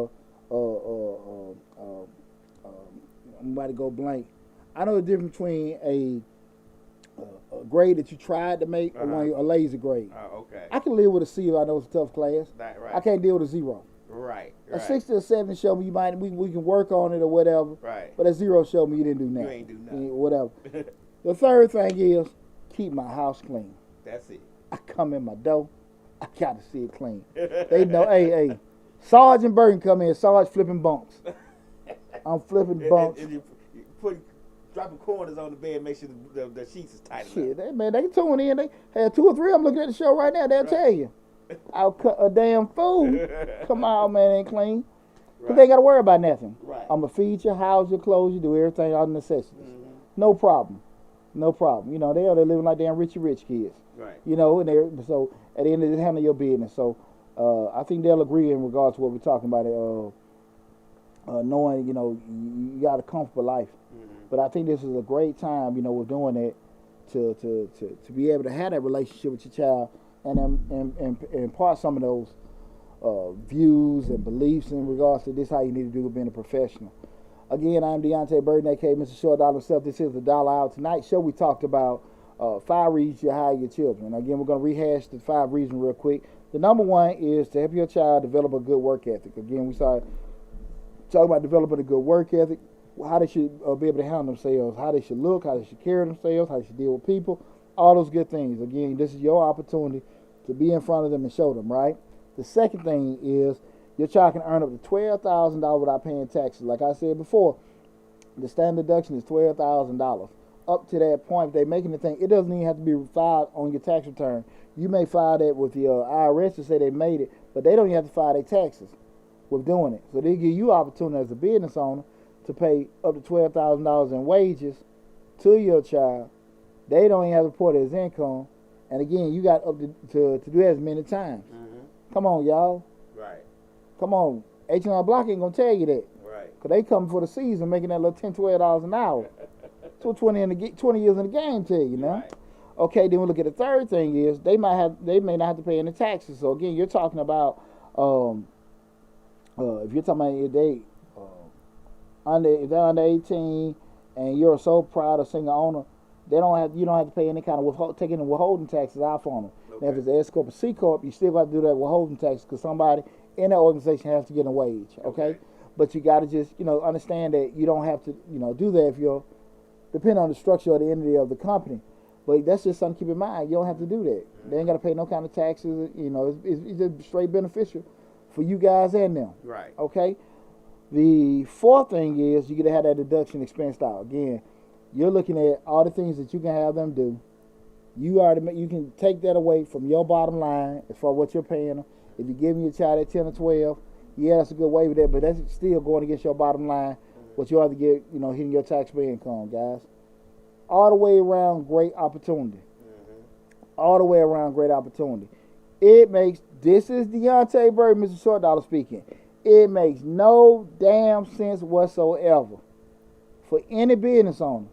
I'm about to go blank. I know the difference between a grade that you tried to make or a lazy grade. Okay. I can live with a C if I know it's a tough class. Right. I can't deal with a 0. Right. A 60 or 70 show me we can work on it or whatever. Right. But a 0 show me you didn't do nothing. You ain't do nothing. Whatever. The third thing is keep my house clean. That's it. I come in my door, I gotta see it clean. They know, hey, Sergeant Burden come in, Sarge flipping bunks. I'm flipping bunks. And you dropping corners on the bed, make sure the sheets is tight enough. Shit, man, they can tune in. They have 2 or 3 of them looking at the show right now. They'll tell you. I'll cut a damn fool. Come on, man, ain't clean. Because they ain't got to worry about nothing. Right. I'm going to feed you, house you, clothes you, do everything, all the necessities. Mm-hmm. No problem. You know, they're living like damn rich kids. Right. You know, and so at the end of the day, handle your business. So I think they'll agree in regards to what we're talking about. Knowing, you know, you got a comfortable life. Mm-hmm. But I think this is a great time, you know, we're doing that to be able to have that relationship with your child and impart some of those views and beliefs in regards to this how you need to do with being a professional. Again, I'm Deonte Burden, aka Mr. Short Dollar himself. This is the Dollar Hour. Tonight's show we talked about 5 reasons you hire your children. Again, we're going to rehash the 5 reasons real quick. The number one is to help your child develop a good work ethic. Again, we started talking about developing a good work ethic, how they should be able to handle themselves, how they should look, how they should carry themselves, how they should deal with people, all those good things. Again, this is your opportunity to be in front of them and show them, right? The second thing is your child can earn up to $12,000 without paying taxes. Like I said before, the standard deduction is $12,000. Up to that point, if they're making the thing, it doesn't even have to be filed on your tax return. You may file that with your IRS to say they made it, but they don't even have to file their taxes with doing it. So they give you opportunity as a business owner to pay up to $12,000 in wages to your child. They don't even have to report it as income. And again, you got up to do that as many times. Mm-hmm. Come on, y'all. Right. Come on. H&R Block ain't going to tell you that. Right. Because they come for the season making that little $10, $12 an hour. 20 years in the game tell you, now. Right. Okay, then we look at the third thing is they may not have to pay any taxes. So again, you're talking about if you're talking about if they're under 18 and you're a sole proud or single owner, you don't have to pay any kind of taking the withholding taxes out for them. Okay. Now, if it's an S corp or C corp, you still got to do that withholding tax because somebody in that organization has to get a wage. Okay, but you got to just understand that you don't have to do that if you're depending on the structure or the entity of the company. But that's just something to keep in mind. You don't have to do that. Mm-hmm. They ain't got to pay no kind of taxes. It's just straight beneficial for you guys and them. Right. Okay. The fourth thing is you get to have that deduction expensed out. Again, you're looking at all the things that you can have them do. You can take that away from your bottom line as far as what you're paying them. If you're giving your child at 10 or 12, yeah, that's a good way with that, but that's still going against your bottom line. What you ought to get, hitting your taxable income, guys. All the way around, great opportunity. Mm-hmm. All the way around, great opportunity. This is Deonte Burden, Mr. Short Dollar speaking. It makes no damn sense whatsoever for any business owner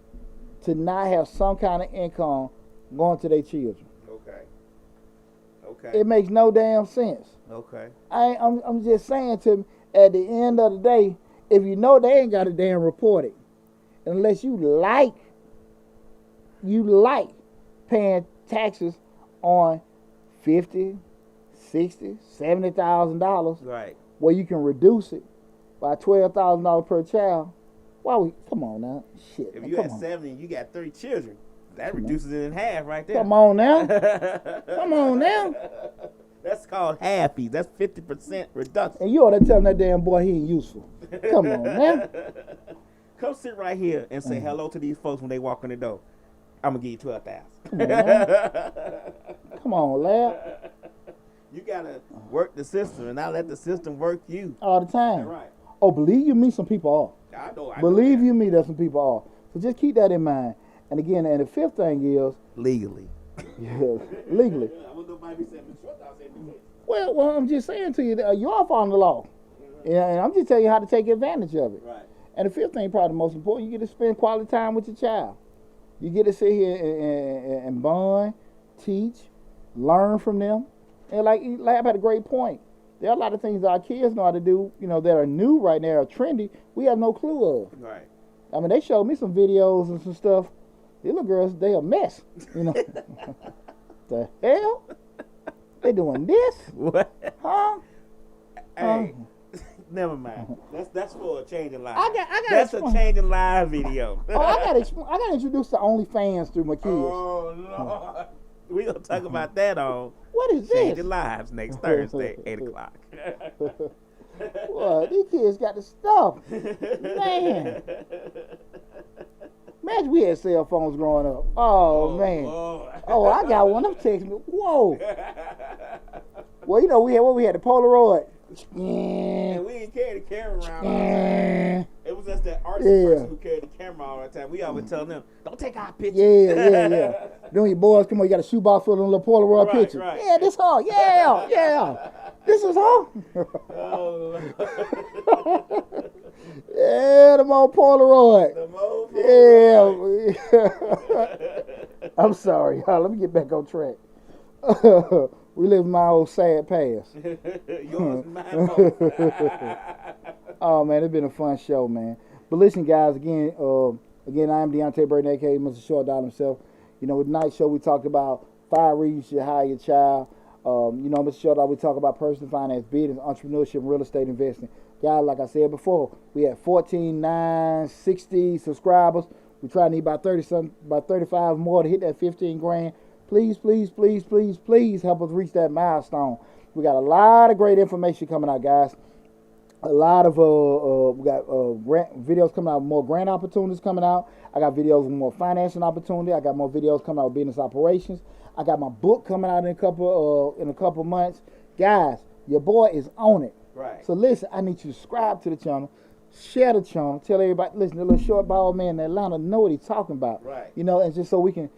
to not have some kind of income going to their children. Okay. It makes no damn sense. Okay. I'm just saying to them, at the end of the day, if you know they ain't got to damn report it, unless you like paying taxes on $50,000, $60,000, $70,000, Right. where you can reduce it by $12,000 per child. Come on now, shit. If man, you come had on. 70 and you got 3 children, that reduces it in half right there. Come on now. Come on now. That's called halfies. That's 50% reduction. And you ought to tell that damn boy he ain't useful. Come on now. Come sit right here and say hello to these folks when they walk in the door. I'm gonna give you 12,000. Come on now. Come on, lad. You gotta work the system and not let the system work you. All the time. Right. Oh, believe you me, some people are. I know. Believe you me, that some people are. So just keep that in mind. And again, and the fifth thing is legally. Yeah, legally. Well, I'm just saying to you that you are following the law. Yeah, and I'm just telling you how to take advantage of it. Right. And the fifth thing, probably the most important, you get to spend quality time with your child. You get to sit here and bond, teach, learn from them. And like Lab had a great point. There are a lot of things that our kids know how to do, that are new right now, are trendy, we have no clue of. Right. I mean, they showed me some videos and some stuff. These little girls, they a mess. The hell? They doing this? What? Huh? Hey, never mind. That's for a changing live. I got That's a changing live video. I got to introduce the OnlyFans through my kids. Oh, Lord. We going to talk about that on What is this? Changing Lives next Thursday, 8 o'clock. Well, these kids got the stuff. Man. Imagine we had cell phones growing up. Oh man. Lord. Oh, I got one. I'm texting me. Whoa. Well, we had the Polaroid. And we didn't carry the camera around. It was just that artsy person who carried the camera all the time. We always tell them, don't take our picture. Yeah. Then your boys come on, you got a shoebox full of little Polaroid pictures. Right. Yeah, this her. Yeah. This is her. Oh, Yeah, the old Polaroid. Yeah. I'm sorry, y'all. Let me get back on track. We live my old sad past. Yours and mine both. Oh man, it's been a fun show, man. But listen, guys, again, I am Deonte Burden, aka Mr. Short Dog himself. With tonight's show we talked about 5 reasons you should hire your child. Mr. Short Dog, we talk about personal finance, business, entrepreneurship, and real estate investing. Guys, like I said before, we had 14,960 subscribers. We try to need about 35 more to hit that 15 grand. Please help us reach that milestone. We got a lot of great information coming out, guys. A lot of we got videos coming out, more grant opportunities coming out. I got videos with more financing opportunity. I got more videos coming out with business operations. I got my book coming out in a couple months. Guys, your boy is on it. Right. So listen, I need you to subscribe to the channel, share the channel, tell everybody. Listen, the little short bald man in Atlanta know what he's talking about. Right. And just so we can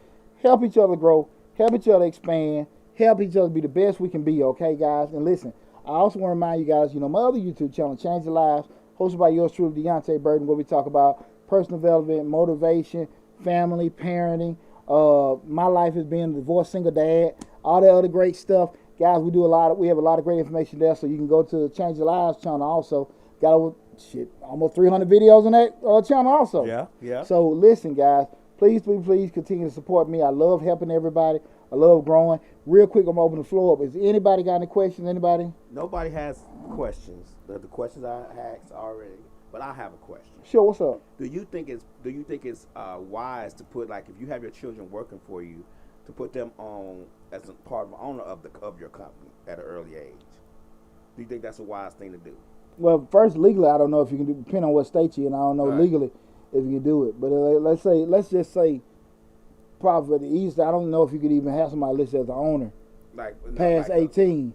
help each other grow, help each other expand, help each other be the best we can be. Okay, guys. And listen, I also want to remind you guys, my other YouTube channel, Change Your Lives, hosted by yours truly, Deonte Burden, where we talk about personal development, motivation, family, parenting. My life as being a divorced single dad, all that other great stuff. Guys, we have a lot of great information there, so you can go to the Change Your Lives channel also. Got almost 300 videos on that channel also. Yeah. So listen, guys, please continue to support me. I love helping everybody. I love growing. Real quick, I'm open the floor up. Is anybody got any questions? Anybody? Nobody has questions. The questions I asked already, but I have a question. Sure. What's up? Do you think it's wise to put, like, if you have your children working for you, to put them on as a part of the owner of your company at an early age? Do you think that's a wise thing to do? Well, first, legally, I don't know if you can do, depending on what state you're in. I don't know legally if you can do it. But let's just say, probably for the East, I don't know if you could even have somebody listed as the owner past 18,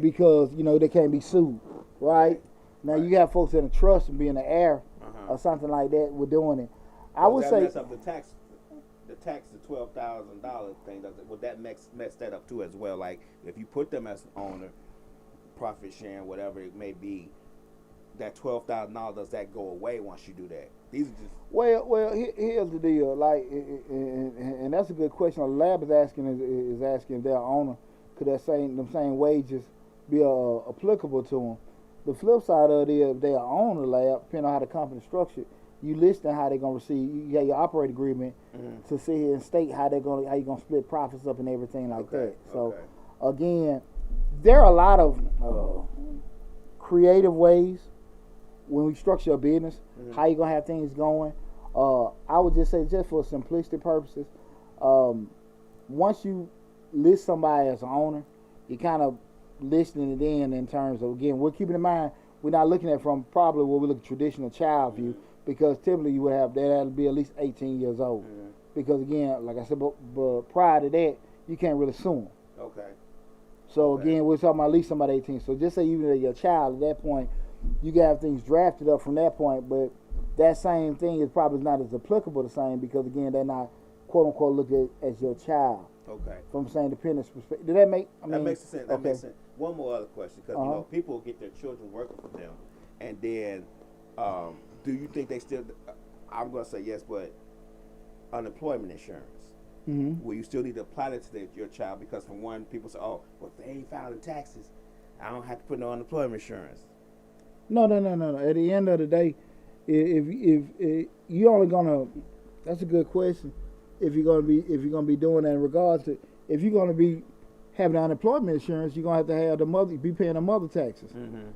because they can't be sued, right? Now you have folks in a trust and be in the air or something like that. We're doing it. I would say mess up the tax, the $12,000 thing. Would that mess that up too as well? Like, if you put them as an owner, profit sharing, whatever it may be, that $12,000, does that go away once you do that? These are just here's the deal. Like, and that's a good question. The lab is asking if they're owner, could them same wages be applicable to them? The flip side of it is, if they're owner, lab, depending on how the company is structured, you listing how they're gonna receive. You got your operating agreement to sit here and state how you gonna split profits up and everything like that. So again, there are a lot of creative ways when we structure a business, how you gonna have things going. I would just say, just for simplistic purposes, once you list somebody as an owner, you kind of listing it in terms of, again, we're keeping in mind, we're not looking at from probably what we look at traditional child view, because typically you would have, that had to be at least 18 years old. Because again, like I said, but prior to that, you can't really sue them. Okay. So again, we're talking about at least somebody 18. So just say even your child at that point, you can have things drafted up from that point, but that same thing is probably not as applicable the same, because again, they're not quote unquote looked at as your child. Okay. From the same dependence perspective. Did that make? That makes sense. That makes sense. One more other question, because you know people will get their children working for them, and then do you think they still? I'm going to say yes, but unemployment insurance. Will you still need to apply that to your child? Because from one, people say, "Oh, well, if they ain't filing taxes, I don't have to put no unemployment insurance." No. At the end of the day, if you're only gonna, that's a good question. If you're gonna be doing that in regards to, if you're gonna be having unemployment insurance, you're gonna have to be paying the mother taxes,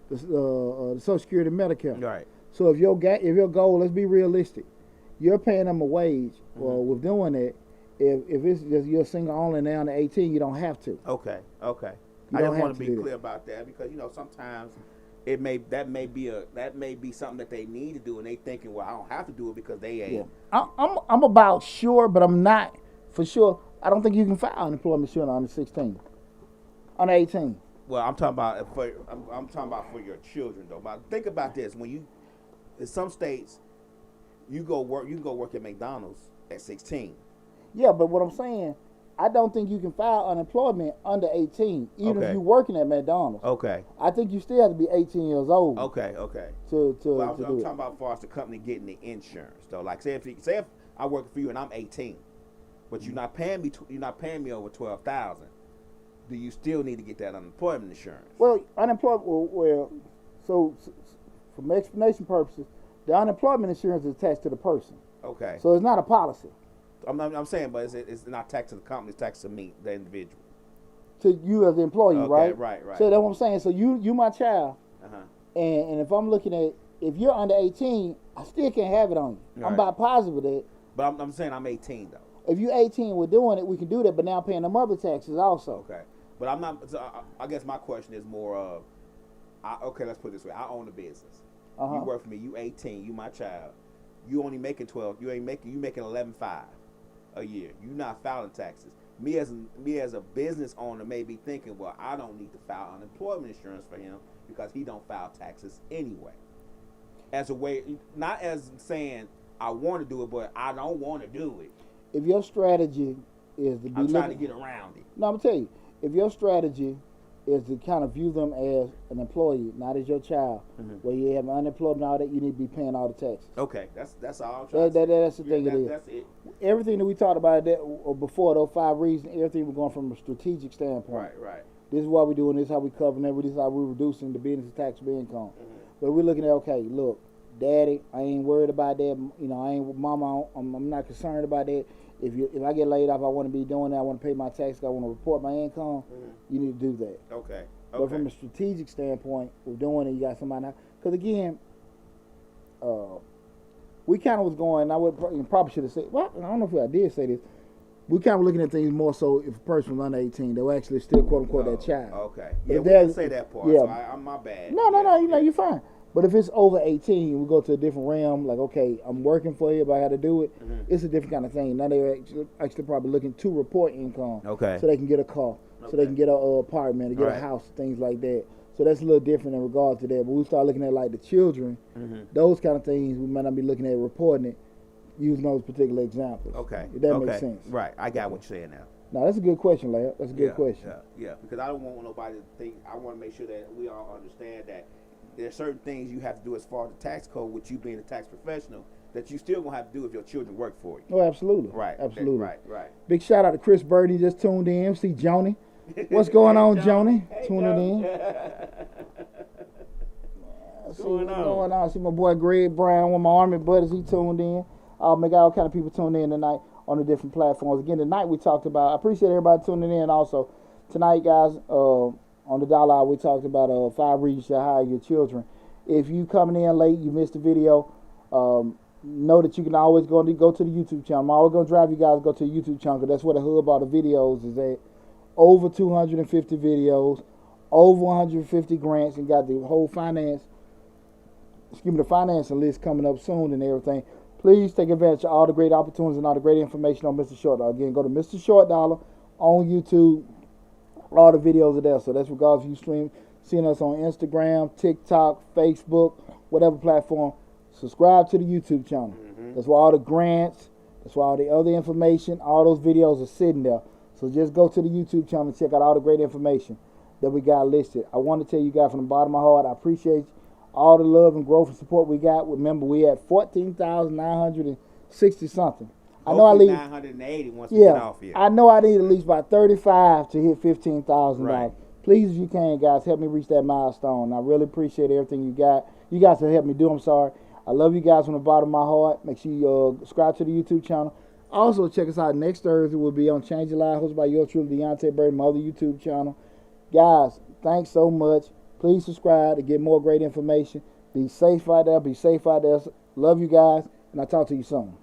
the Social Security, Medicare. Right. So if your goal, let's be realistic, you're paying them a wage. Well, with doing that, if it's just you're single only down to 18, you don't have to. Okay. You I don't just want have to be clear about that, because you know sometimes that may be something that they need to do, and they thinking, well, I don't have to do it because they ain't. Yeah. I'm about sure, but I'm not for sure. I don't think you can file unemployment insurance under 16, under 18. Well, I'm talking about for your children though. But think about this: when you, in some states, you can go work at McDonald's at 16. Yeah, but what I'm saying, I don't think you can file unemployment under 18, even if you're working at McDonald's. Okay. I think you still have to be 18 years old. Okay. To I'm do talking it. about as far as the company getting the insurance though. Like say if I work for you and I'm 18, but you're not paying me over 12,000, do you still need to get that unemployment insurance? Well, so from explanation purposes, the unemployment insurance is attached to the person. Okay. So it's not a policy. I'm saying, but it's not taxed to the company, it's taxed to me, the individual. To you as the employee, right? Right. So that's what I'm saying. So you my child, and if I'm looking at, if you're under 18, I still can't have it on you. Right. I'm about positive of that. But I'm saying I'm 18 though. If you're 18, we're doing it, we can do that, but now paying the mother taxes also. Okay. But I'm not, so I guess my question is more of, okay, let's put it this way. I own a business. You work for me, you 18, you my child. You only making 12, you making 11.5 a year. You not filing taxes. Me as a business owner may be thinking, well, I don't need to file unemployment insurance for him because he don't file taxes anyway. As a way, not as saying I want to do it, but I don't want to do it. If your strategy is to be I'm trying to get around it. No, I'm gonna tell you, if your strategy is to kind of view them as an employee, not as your child, where you have unemployment and all that, you need to be paying all the taxes. Okay, that's all I'm trying to say. That's the thing it is. That's it. Everything that we talked about before, those 5 reasons, everything we're going from a strategic standpoint. Right. This is why we're doing this, how we covering it, this is how we're reducing the business taxable income. But we're looking at, okay, look, daddy, I ain't worried about that. You know, I ain't, mama, I'm not concerned about that. If I get laid off, I want to be doing that. I want to pay my taxes. I want to report my income. You need to do that. Okay. But from a strategic standpoint, we're doing it. You got somebody now. Because again, we kind of was going. I would probably should have said. Well, I don't know if I did say this. We kind of looking at things more so if a person was under 18, they were actually still quote unquote that child. Okay. Yeah, we didn't say that part. Yeah. So I'm my bad. No. You know, you're fine. But if it's over 18, we go to a different realm. Like, okay, I'm working for you, but I got to do it. It's a different kind of thing. Now they're actually probably looking to report income. Okay. So they can get a car. Okay. So they can get an apartment, or get a house, things like that. So that's a little different in regard to that. But we start looking at like the children, those kind of things, we might not be looking at reporting it, using those particular examples. Okay. If that makes sense. Right. I got what you're saying now. No, that's a good question, Leia. That's a good question. Yeah. Because I don't want nobody to think. I want to make sure that we all understand that there's certain things you have to do as far as the tax code, with you being a tax professional, that you still gonna have to do if your children work for you. Oh, absolutely. Right. Absolutely. Right. Big shout out to Chris Burden. He just tuned in. See Joni. What's going on, Joni? Hey, Tuning in. What's going on? See my boy Greg Brown, one of my Army buddies, he tuned in. We got all kind of people tuned in tonight on the different platforms. Again, tonight we talked about, I appreciate everybody tuning in also. Tonight, guys, on the dollar hour, we talked about 5 reasons to hire your children. If you coming in late, you missed the video, know that you can always go to the YouTube channel. I'm always going to drive you guys to go to the YouTube channel, because that's where the hub of the videos is at. Over 250 videos, over 150 grants, and got the whole the financing list coming up soon and everything. Please take advantage of all the great opportunities and all the great information on Mr. Short Dollar. Again, go to Mr. Short Dollar on YouTube. All the videos are there. So that's regardless if you seeing us on Instagram, TikTok, Facebook, whatever platform. Subscribe to the YouTube channel. That's where all the grants, that's where all the other information, all those videos are sitting there. So just go to the YouTube channel and check out all the great information that we got listed. I want to tell you guys from the bottom of my heart, I appreciate all the love and growth and support we got. Remember, we at 14,960 something. I know I need 980 once we get off here. I know I need at least about 35 to hit $15,000. Right. Please, if you can, guys, help me reach that milestone. I really appreciate everything you got. You guys have helped me do. I'm sorry. I love you guys from the bottom of my heart. Make sure you subscribe to the YouTube channel. Also, check us out next Thursday. We'll be on Change Your Life, hosted by your truly Deonte Burden, my other YouTube channel. Guys, thanks so much. Please subscribe to get more great information. Be safe out there. Be safe out there. Love you guys, and I'll talk to you soon.